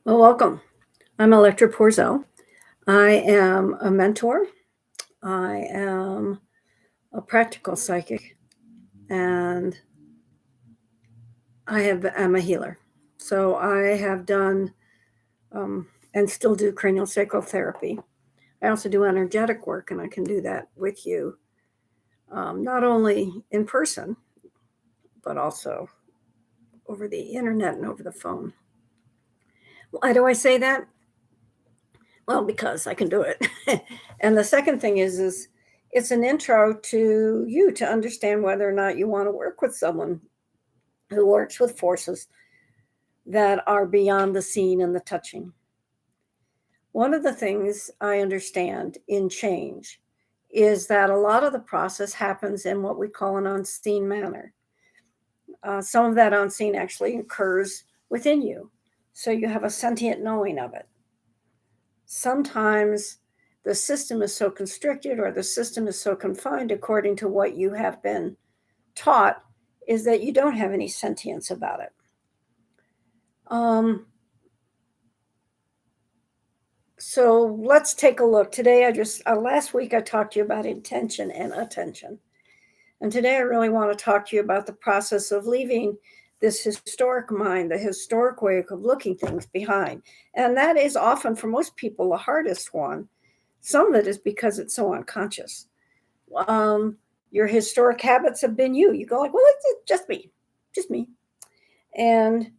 Well, welcome. I'm Electra Porzel. I am a mentor. I am a practical psychic, and I'm a healer. So I have done and still do cranial sacral therapy. I also do energetic work, and I can do that with you, not only in person, but also over the internet and over the phone. Why do I say that? Well, because I can do it. And the second thing is it's an intro to you to understand whether or not you want to work with someone who works with forces that are beyond the seen and the touching. One of the things I understand in change is that a lot of the process happens in what we call an unseen manner. Some of that unseen actually occurs within you. So you have a sentient knowing of it. Sometimes the system is so constricted or the system is so confined according to what you have been taught is that you don't have any sentience about it. So let's take a look. Today, last week I talked to you about intention and attention. And today I really want to talk to you about the process of leaving this historic mind, the historic way of looking things behind. And that is often, for most people, the hardest one. Some of it is because it's so unconscious. Your historic habits have been you. You go like, well, it's just me. And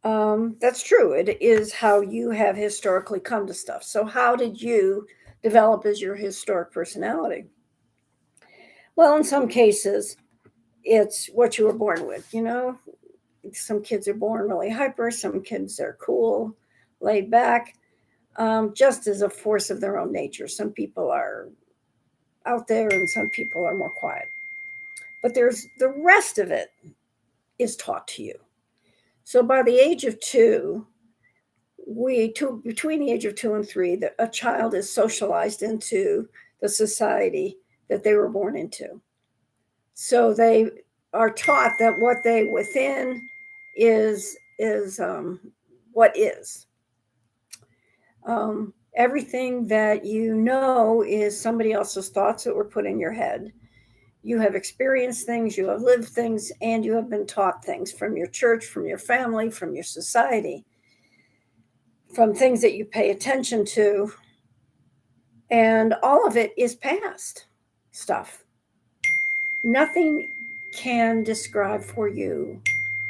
that's true. It is how you have historically come to stuff. So how did you develop as your historic personality? Well, in some cases, it's what you were born with. Some kids are born really hyper, some kids are cool, laid back, just as a force of their own nature. Some people are out there and some people are more quiet. But there's the rest of it is taught to you. So by the age of between the age of 2 and 3, a child is socialized into the society that they were born into. So they are taught that what they within is what is. Everything that you know is somebody else's thoughts that were put in your head. You have experienced things, you have lived things, and you have been taught things from your church, from your family, from your society, from things that you pay attention to. And all of it is past stuff. Nothing can describe for you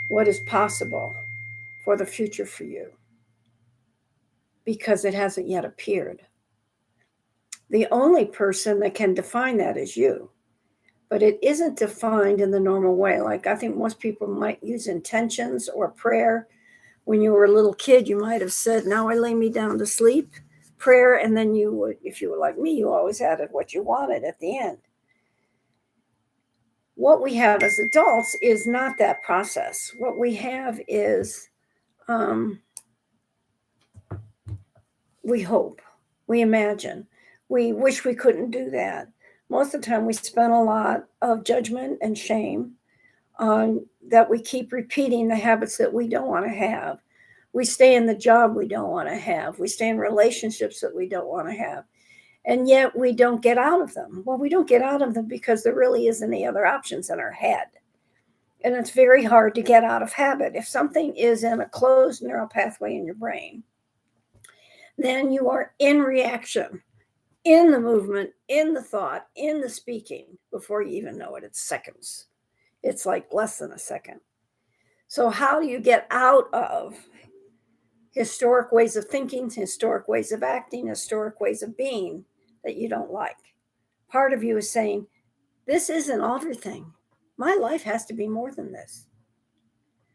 what is possible for the future for you because it hasn't yet appeared. The only person that can define that is you, but it isn't defined in the normal way. Like I think most people might use intentions or prayer. When you were a little kid, you might have said, now I lay me down to sleep, prayer, and then you would, if you were like me, you always added what you wanted at the end. What we have as adults is not that process. What we have is we hope, we imagine, we wish we couldn't do that. Most of the time, we spend a lot of judgment and shame on that we keep repeating the habits that we don't want to have. We stay in the job we don't want to have. We stay in relationships that we don't want to have. And yet we don't get out of them. Well, we don't get out of them because there really isn't any other options in our head. And it's very hard to get out of habit. If something is in a closed neural pathway in your brain, then you are in reaction, in the movement, in the thought, in the speaking before you even know it. It's seconds. It's like less than a second. So how do you get out of historic ways of thinking, historic ways of acting, historic ways of being that you don't like? Part of you is saying, this isn't everything. My life has to be more than this.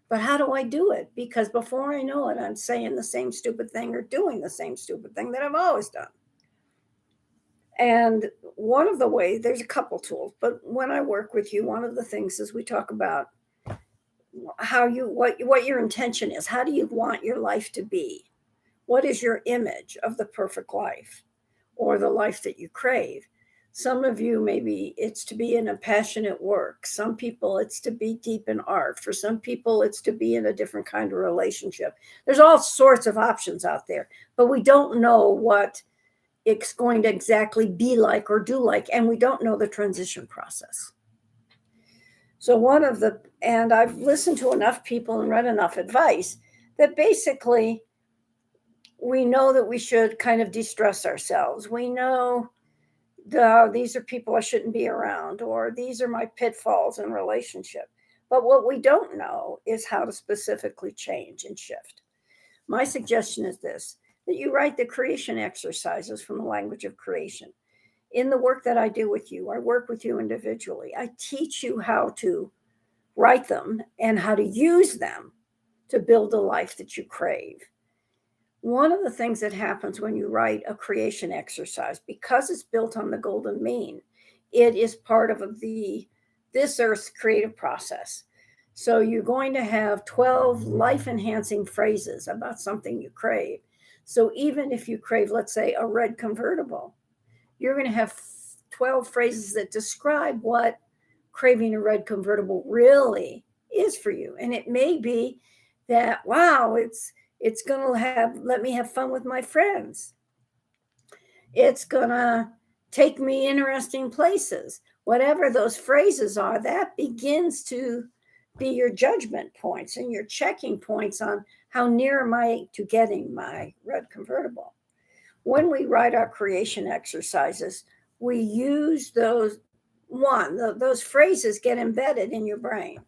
But how do I do it? Because before I know it, I'm saying the same stupid thing or doing the same stupid thing that I've always done. And one of the ways, there's a couple tools, but when I work with you, one of the things is we talk about what your intention is. How do you want your life to be? What is your image of the perfect life or the life that you crave? Some of you, maybe it's to be in a passionate work. Some people, it's to be deep in art. For some people, it's to be in a different kind of relationship. There's all sorts of options out there, but we don't know what it's going to exactly be like or do like, and we don't know the transition process. So and I've listened to enough people and read enough advice that basically we know that we should kind of de-stress ourselves. We know these are people I shouldn't be around, or these are my pitfalls in relationship. But what we don't know is how to specifically change and shift. My suggestion is this, that you write the creation exercises from the language of creation. In the work that I do with you, I work with you individually. I teach you how to write them and how to use them to build the life that you crave. One of the things that happens when you write a creation exercise, because it's built on the golden mean, it is part of this Earth's creative process. So you're going to have 12 life-enhancing phrases about something you crave. So even if you crave, let's say, a red convertible, you're going to have 12 phrases that describe what craving a red convertible really is for you. And it may be that, wow, it's going to let me have fun with my friends. It's going to take me interesting places. Whatever those phrases are, that begins to be your judgment points and your checking points on how near am I to getting my red convertible. When we write our creation exercises, we use those phrases get embedded in your brain.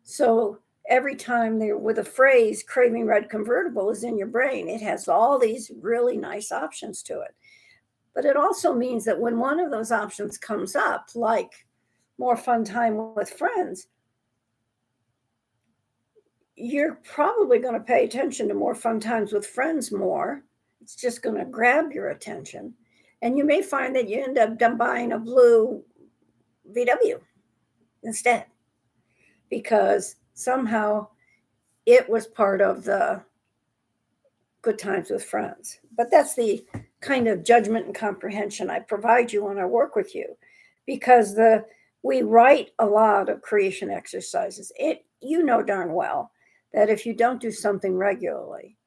So every time with a phrase, craving red convertible is in your brain, it has all these really nice options to it. But it also means that when one of those options comes up, like more fun time with friends, you're probably going to pay attention to more fun times with friends more. It's just going to grab your attention. And you may find that you end up buying a blue VW instead, because somehow it was part of the good times with friends. But that's the kind of judgment and comprehension I provide you when I work with you, because we write a lot of creation exercises. You know darn well that if you don't do something regularly,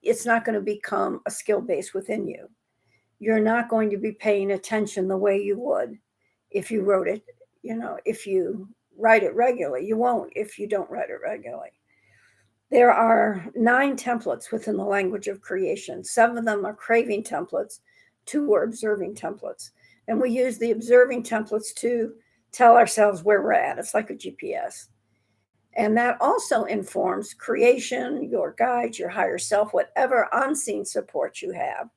it's not going to become a skill base within you. You're not going to be paying attention the way you would if you wrote it, if you write it regularly. You won't if you don't write it regularly. There are 9 templates within the language of creation. 7 of them are craving templates, 2 are observing templates. And we use the observing templates to tell ourselves where we're at. It's like a GPS. And that also informs creation, your guides, your higher self, whatever unseen support you have,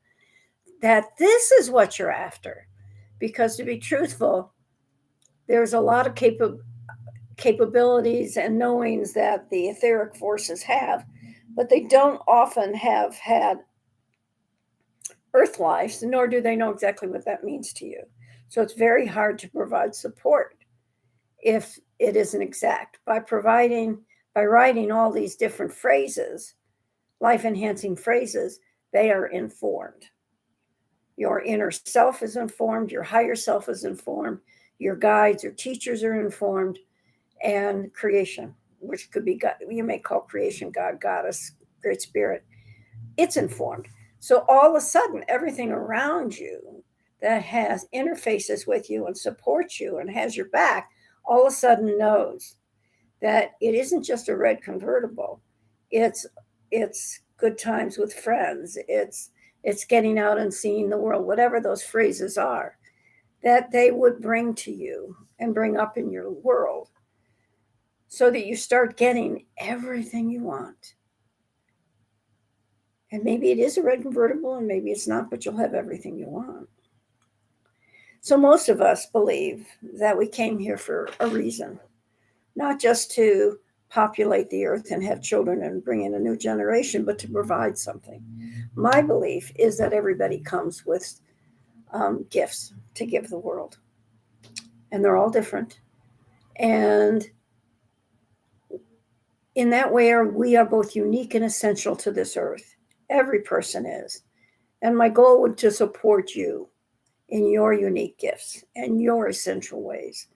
that this is what you're after. Because to be truthful, there's a lot of capabilities and knowings that the etheric forces have, but they don't often have had earth lives, nor do they know exactly what that means to you. So it's very hard to provide support if it isn't exact. By writing all these different phrases, life-enhancing phrases, they are informed. Your inner self is informed, your higher self is informed, your guides or teachers are informed, and creation, which could be God, you may call creation God, Goddess, Great Spirit, it's informed. So all of a sudden, everything around you that has interfaces with you and supports you and has your back, all of a sudden knows that it isn't just a red convertible. It's good times with friends. It's getting out and seeing the world, whatever those phrases are, that they would bring to you and bring up in your world, so that you start getting everything you want. And maybe it is a red convertible and maybe it's not, but you'll have everything you want. So most of us believe that we came here for a reason, not just to populate the earth and have children and bring in a new generation, but to provide something. My belief is that everybody comes with gifts to give the world, and they're all different. And in that way, we are both unique and essential to this earth. Every person is. And my goal would to support you in your unique gifts and your essential ways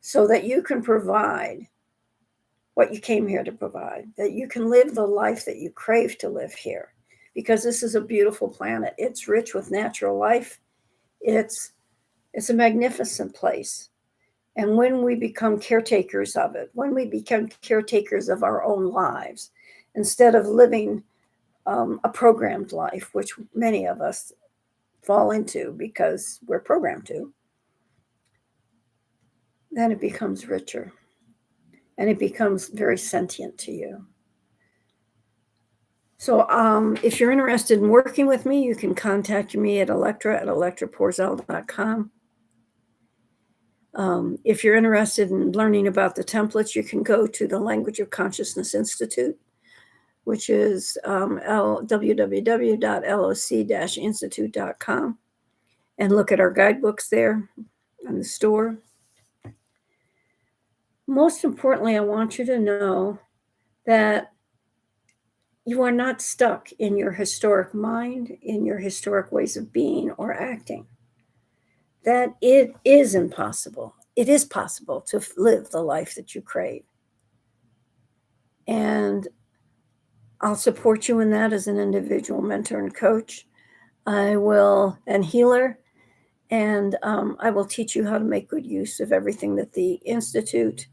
so that you can provide what you came here to provide, that you can live the life that you crave to live here. Because this is a beautiful planet. It's rich with natural life. It's a magnificent place. And when we become caretakers of it, when we become caretakers of our own lives, instead of living a programmed life, which many of us fall into because we're programmed to, then it becomes richer and it becomes very sentient to you. So if you're interested in working with me, you can contact me at electra@electraporzel.com. If you're interested in learning about the templates, you can go to the Language of Consciousness Institute, which is www.loc-institute.com, and look at our guidebooks there in the store. Most importantly, I want you to know that you are not stuck in your historic mind, in your historic ways of being or acting. That it is impossible. It is possible to live the life that you crave. And I'll support you in that as an individual mentor and coach. And healer. And I will teach you how to make good use of everything that the Institute,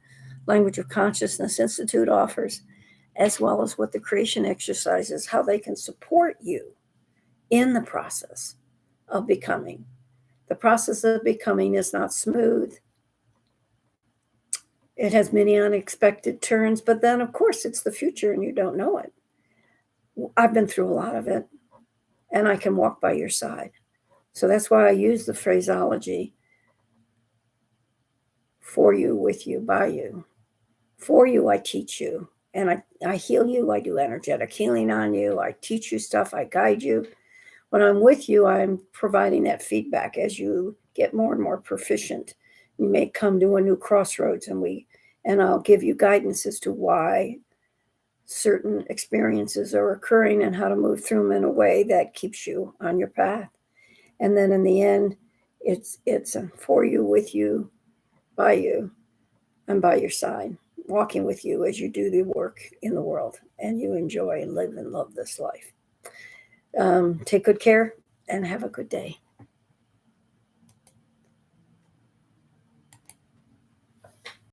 Language of Consciousness Institute offers, as well as what the creation exercises, how they can support you in the process of becoming. The process of becoming is not smooth. It has many unexpected turns, but then, of course, it's the future and you don't know it. I've been through a lot of it, and I can walk by your side. So that's why I use the phraseology for you, with you, by you. For you, I teach you, and I heal you. I do energetic healing on you. I teach you stuff. I guide you. When I'm with you, I'm providing that feedback as you get more and more proficient. You may come to a new crossroads, and I'll give you guidance as to why certain experiences are occurring and how to move through them in a way that keeps you on your path. And then in the end, it's for you, with you, by you, and by your side, walking with you as you do the work in the world and you enjoy and live and love this life. Take good care and have a good day.